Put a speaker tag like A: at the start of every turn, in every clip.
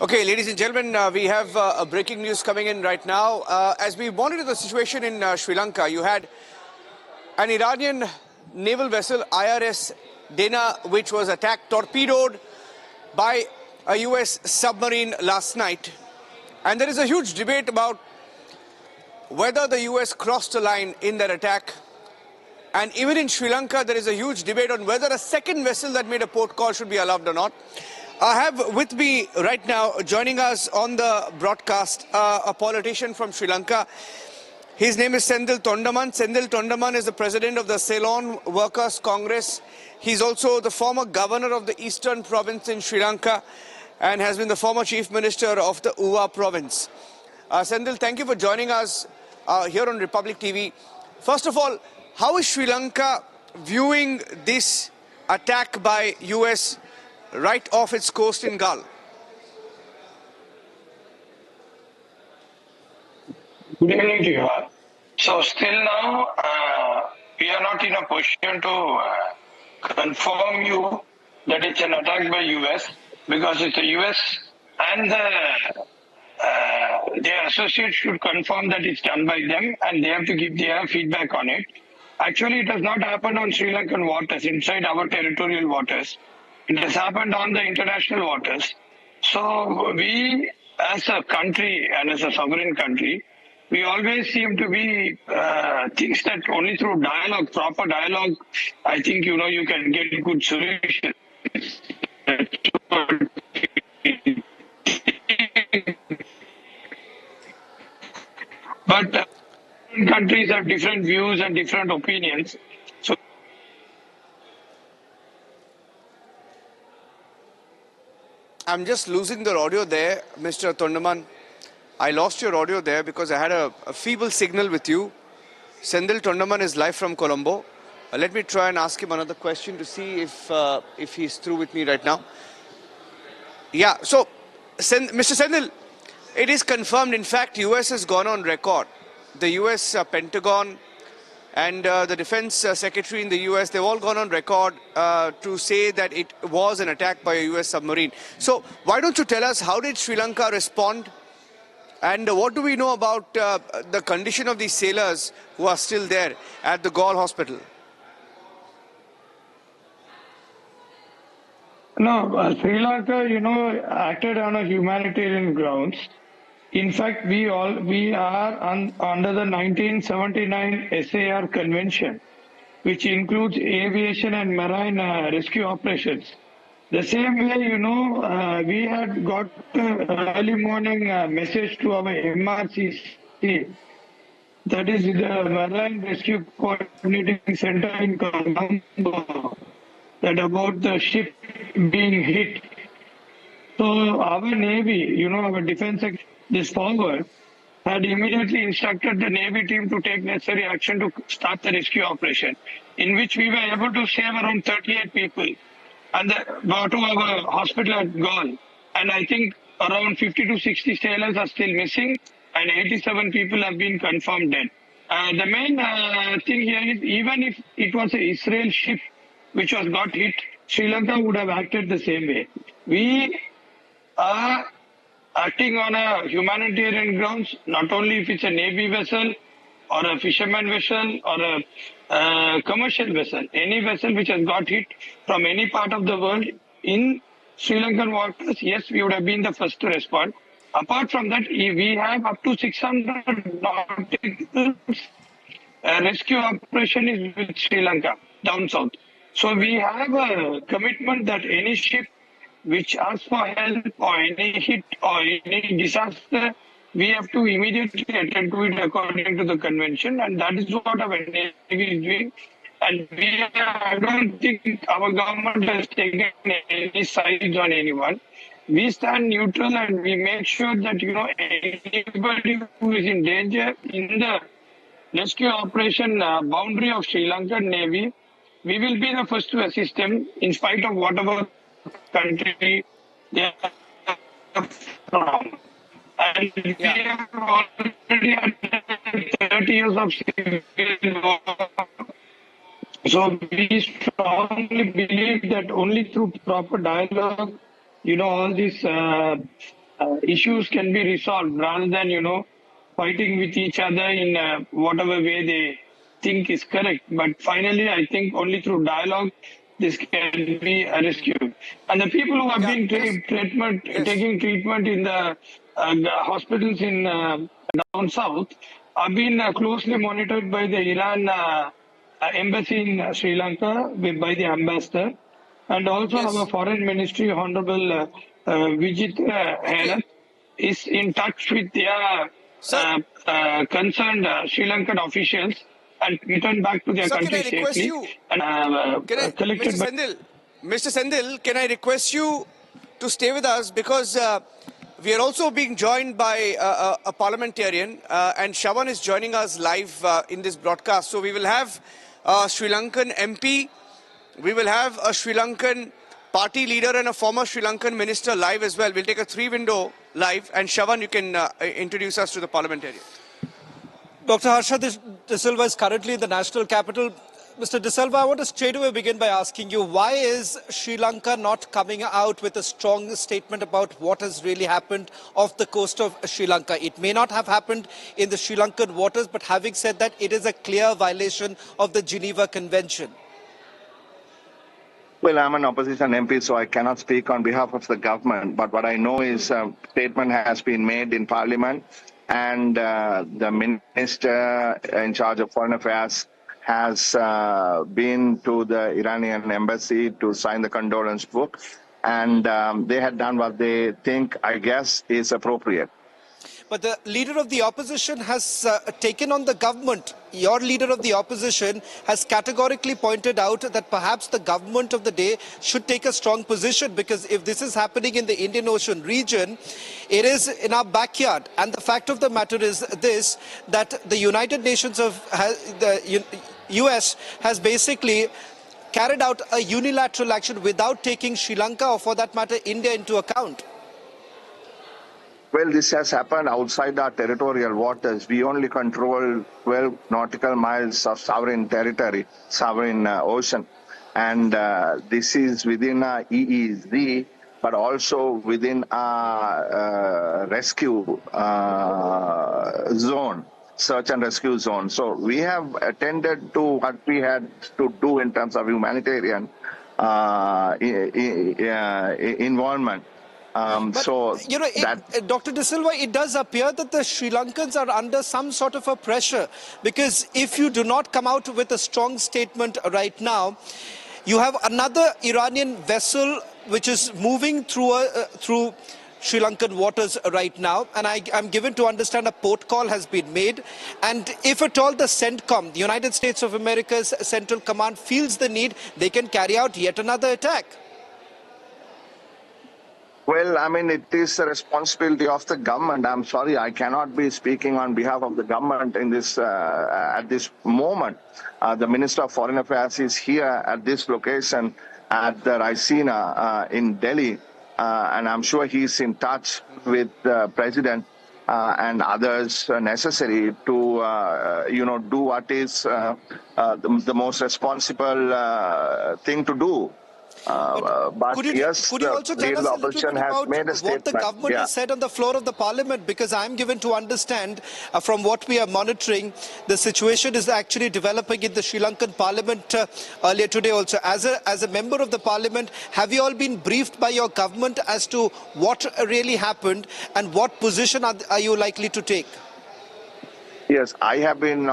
A: Okay, ladies and gentlemen, we have a breaking news coming in right now. As we monitor the situation in Sri Lanka, you had an Iranian naval vessel, IRIS Dena, which was attacked, torpedoed by a US submarine last night. And there is a huge debate about whether the US crossed a line in that attack. And even in Sri Lanka, there is a huge debate on whether a second vessel that made a port call should be allowed or not. I have with me right now, joining us on the broadcast, a politician from Sri Lanka. His name is Senthil Thondaman. Senthil Thondaman is the president of the Ceylon Workers' Congress. He's also the former governor of the Eastern Province in Sri Lanka and has been the former chief minister of the Uva province. Senthil, thank you for joining us here on Republic TV. First of all, how is Sri Lanka viewing this attack by US right off its coast in Gal?
B: Good evening to you all. So still now, we are not in a position to confirm you that it's an attack by US, because it's the US and their associates should confirm that it's done by them, and they have to give their feedback on it. Actually, it has not happened on Sri Lankan waters, inside our territorial waters. It has happened on the international waters. So we, as a country and as a sovereign country, we always seem to be things that only through dialogue, proper dialogue, I think, you can get a good solution. But countries have different views and different opinions. So
A: I'm just losing the audio there, Mr. Thondaman. I lost your audio there because I had a feeble signal with you. Senthil Thondaman is live from Colombo. Let me try and ask him another question to see if he's through with me right now. Yeah, so Mr. Senthil, it is confirmed. In fact, US has gone on record. The US Pentagon and the Defense Secretary in the US, they've all gone on record to say that it was an attack by a US submarine. So why don't you tell us, how did Sri Lanka respond? And what do we know about the condition of these sailors who are still there at the Galle hospital?
B: No, Sri Lanka, acted on a humanitarian grounds. In fact, we are under the 1979 SAR Convention, which includes aviation and marine rescue operations. The same way, we had got early morning message to our MRCC, that is the Marine Rescue Coordinating Center in Colombo, that about the ship being hit. So our Navy, our defense, this forward, had immediately instructed the Navy team to take necessary action to start the rescue operation, in which we were able to save around 38 people and brought to our hospital at Galle. And I think around 50 to 60 sailors are still missing, and 87 people have been confirmed dead. The main thing here is, even if it was an Israel ship which was got hit, Sri Lanka would have acted the same way. We are acting on a humanitarian grounds, not only if it's a Navy vessel or a fisherman vessel or a commercial vessel. Any vessel which has got hit from any part of the world in Sri Lankan waters, yes, we would have been the first to respond. Apart from that, we have up to 600 nautical rescue operation is with Sri Lanka down south. So we have a commitment that any ship which asks for help or any hit or any disaster, we have to immediately attend to it according to the convention, and that is what our Navy is doing. And I don't think our government has taken any sides on anyone. We stand neutral and we make sure that anybody who is in danger in the rescue operation boundary of Sri Lankan Navy, we will be the first to assist them in spite of whatever country they are from. And we have already had 30 years of civil war. So we strongly believe that only through proper dialogue, all these issues can be resolved rather than, fighting with each other in whatever way they think is correct. But finally, I think only through dialogue this can be rescued. And the people who have
A: Yeah,
B: been
A: yes.
B: taking treatment in the hospitals in down south have been closely monitored by the Iran embassy in Sri Lanka by the ambassador, and also our
A: Yes.
B: foreign ministry, Honorable Vijit
A: Okay.
B: Herath, is in touch with their
A: Sir,
B: concerned Sri Lankan officials and returned back to their
A: sir, can
B: country
A: I request
B: safely
A: you,
B: and
A: can I,
B: collected by.
A: Mr. Senthil, can I request you to stay with us because we are also being joined by a parliamentarian and Shawan is joining us live in this broadcast. So we will have a Sri Lankan MP, we will have a Sri Lankan party leader and a former Sri Lankan minister live as well. We'll take a three-window live and Shawan, you can introduce us to the parliamentarian.
C: Dr. Harsha De Silva is currently in the national capital. Mr. De Silva, I want to straight away begin by asking you, why is Sri Lanka not coming out with a strong statement about what has really happened off the coast of Sri Lanka? It may not have happened in the Sri Lankan waters, but having said that, it is a clear violation of the Geneva Convention.
D: Well, I'm an opposition MP, so I cannot speak on behalf of the government. But what I know is a statement has been made in Parliament, and the minister in charge of foreign affairs has been to the Iranian embassy to sign the condolence book, and they had done what they think, I guess, is appropriate.
C: But the leader of the opposition has taken on the government. Your leader of the opposition has categorically pointed out that perhaps the government of the day should take a strong position, because if this is happening in the Indian Ocean region, it is in our backyard. And the fact of the matter is this, that the United Nations the US has basically carried out a unilateral action without taking Sri Lanka, or for that matter India, into account.
D: Well, this has happened outside our territorial waters. We only control 12 nautical miles of sovereign territory, sovereign ocean. And this is within our EEZ, but also within our rescue zone, search and rescue zone. So we have attended to what we had to do in terms of humanitarian involvement.
C: Dr. De Silva, it does appear that the Sri Lankans are under some sort of a pressure, because if you do not come out with a strong statement right now, you have another Iranian vessel which is moving through Sri Lankan waters right now, and I'm given to understand a port call has been made, and if at all the CENTCOM, the United States of America's Central Command, feels the need, they can carry out yet another attack.
D: Well, I mean, it is the responsibility of the government. I'm sorry, I cannot be speaking on behalf of the government in this at this moment. The Minister of Foreign Affairs is here at this location at the IRIS Dena in Delhi, and I'm sure he's in touch with the President and others necessary to, do what is the most responsible thing to do. But
C: could you also tell us a little bit about what the government has said on the floor of the parliament? Because I'm given to understand from what we are monitoring, the situation is actually developing in the Sri Lankan parliament earlier today also. As a member of the parliament, have you all been briefed by your government as to what really happened and what position are you likely to take?
D: Yes, I have been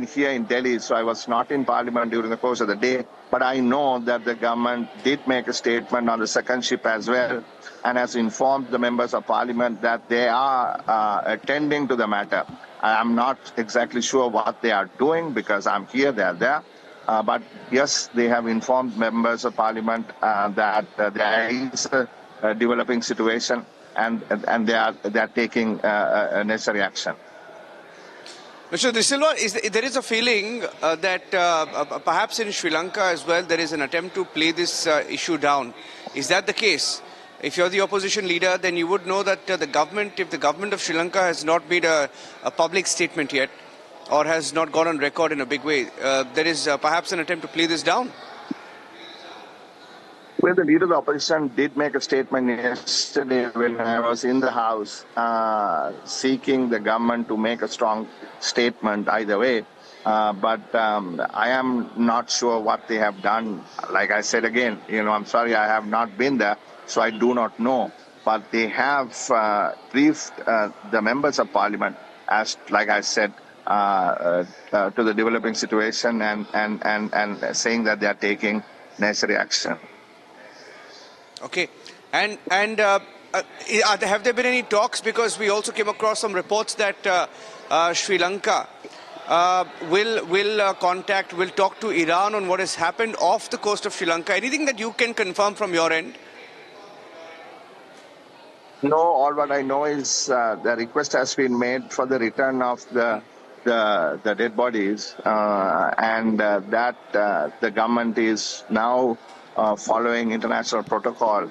D: here in Delhi, so I was not in Parliament during the course of the day. But I know that the government did make a statement on the second ship as well, and has informed the members of Parliament that they are attending to the matter. I am not exactly sure what they are doing because I'm here, they are there. But yes, they have informed members of Parliament that there is a developing situation, and they are taking necessary action.
A: Mr. De Silva, there is a feeling that perhaps in Sri Lanka as well, there is an attempt to play this issue down. Is that the case? If you're the opposition leader, then you would know that if the government of Sri Lanka has not made a public statement yet, or has not gone on record in a big way, there is perhaps an attempt to play this down.
D: Well, the leader of the opposition did make a statement yesterday when I was in the House, seeking the government to make a strong statement either way. But I am not sure what they have done. Like I said again, I'm sorry I have not been there, so I do not know. But they have briefed the members of parliament as, like I said, to the developing situation and saying that they are taking necessary action.
A: Okay. And have there been any talks? Because we also came across some reports that Sri Lanka will talk to Iran on what has happened off the coast of Sri Lanka. Anything that you can confirm from your end?
D: No, all what I know is the request has been made for the return of the dead bodies, and that the government is now following international protocol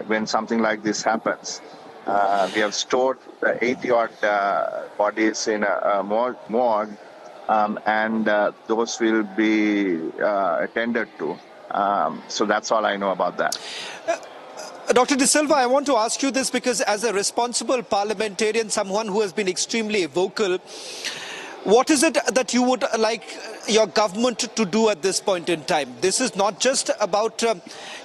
D: when something like this happens. We have stored 80-odd bodies in a morgue, and those will be attended to. So that's all I know about that.
C: Dr. De Silva, I want to ask you this because as a responsible parliamentarian, someone who has been extremely vocal, what is it that you would like your government to do at this point in time? This is not just about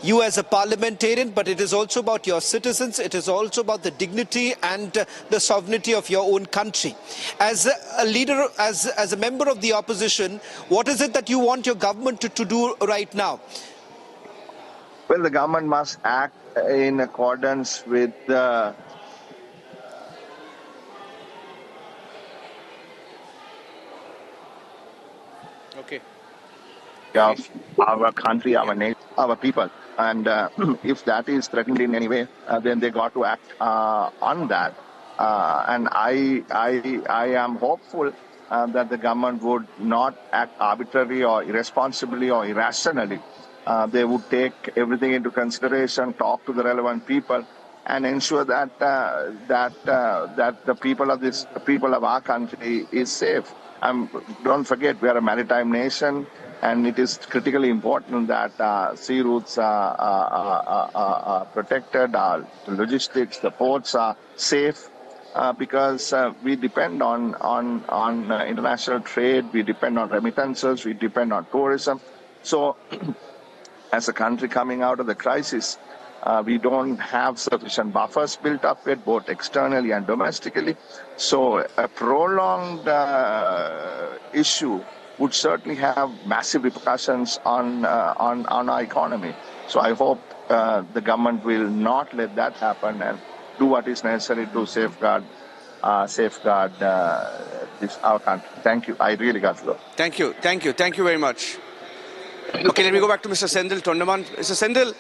C: you as a parliamentarian, but it is also about your citizens. It is also about the dignity and the sovereignty of your own country. As a leader, as a member of the opposition, what is it that you want your government to do right now?
D: Well, the government must act in accordance with the
A: Okay.
D: of our country, our nation, our people. And if that is threatened in any way, then they got to act on that. And I am hopeful that the government would not act arbitrarily or irresponsibly or irrationally. They would take everything into consideration, talk to the relevant people, and ensure that that the people of our country is safe. Don't forget, we are a maritime nation, and it is critically important that sea routes are protected, our logistics, the ports are safe, because we depend on international trade, we depend on remittances, we depend on tourism. So, as a country coming out of the crisis, we don't have sufficient buffers built up yet, both externally and domestically. So a prolonged issue would certainly have massive repercussions on our economy. So I hope the government will not let that happen and do what is necessary to safeguard our country. Thank you. I really got to go.
A: Thank you very much. Okay, let me go back to Mr. Senthil Thondaman. Mr. Senthil,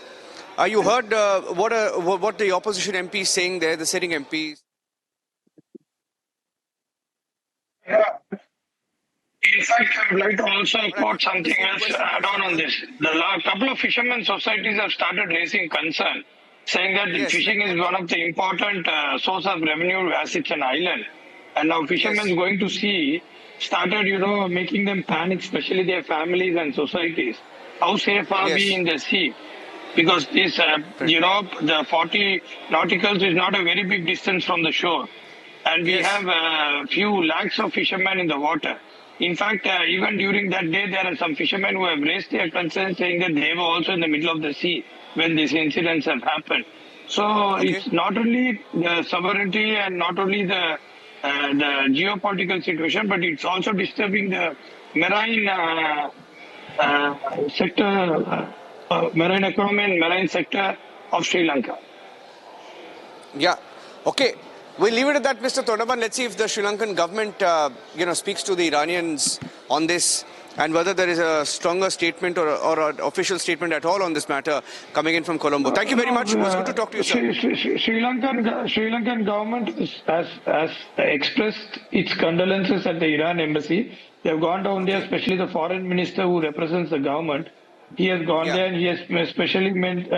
A: you heard what the opposition MP is saying there, the sitting MPs.
B: Yeah. In fact, I would like to also quote something else add on this. The couple of fishermen societies have started raising concern, saying that fishing is one of the important source of revenue as it's an island. And now fishermen going to sea started, making them panic, especially their families and societies. How safe are we in the sea? Because this, the 40 nauticals is not a very big distance from the shore. And we have a few lakhs of fishermen in the water. In fact, even during that day, there are some fishermen who have raised their concerns, saying that they were also in the middle of the sea when these incidents have happened. So it's not only the sovereignty and not only the geopolitical situation, but it's also disturbing the marine sector, marine economy and marine sector of Sri Lanka.
A: Yeah. Okay. We'll leave it at that, Mr. Thondaman. Let's see if the Sri Lankan government, speaks to the Iranians on this, and whether there is a stronger statement or an official statement at all on this matter coming in from Colombo. Thank you very much. It was good to talk to you, sir.
B: Sri Lankan government has expressed its condolences at the Iran embassy. They have gone down there, especially the foreign minister who represents the government. He has gone there and he has especially made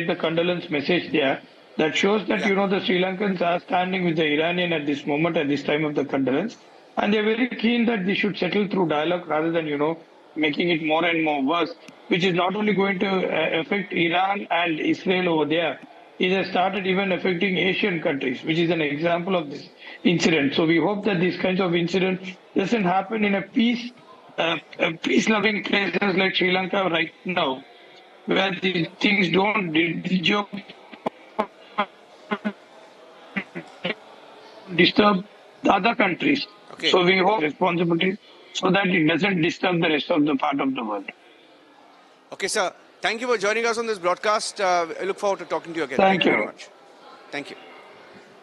B: the condolence message there. That shows that, the Sri Lankans are standing with the Iranian at this moment, at this time of the condolence. And they're very keen that they should settle through dialogue rather than, making it more and more worse. which is not only going to affect Iran and Israel over there, it has started even affecting Asian countries, which is an example of this incident. So we hope that these kinds of incidents doesn't happen in a peace-loving places like Sri Lanka right now, where these things don't disturb the other countries.
A: Okay.
B: So we hope responsibility so that it doesn't disturb the rest of the part of the world.
A: Okay, sir. Thank you for joining us on this broadcast. I look forward to talking to you again.
B: Thank
A: Thank you
B: you.
A: very much. Thank you.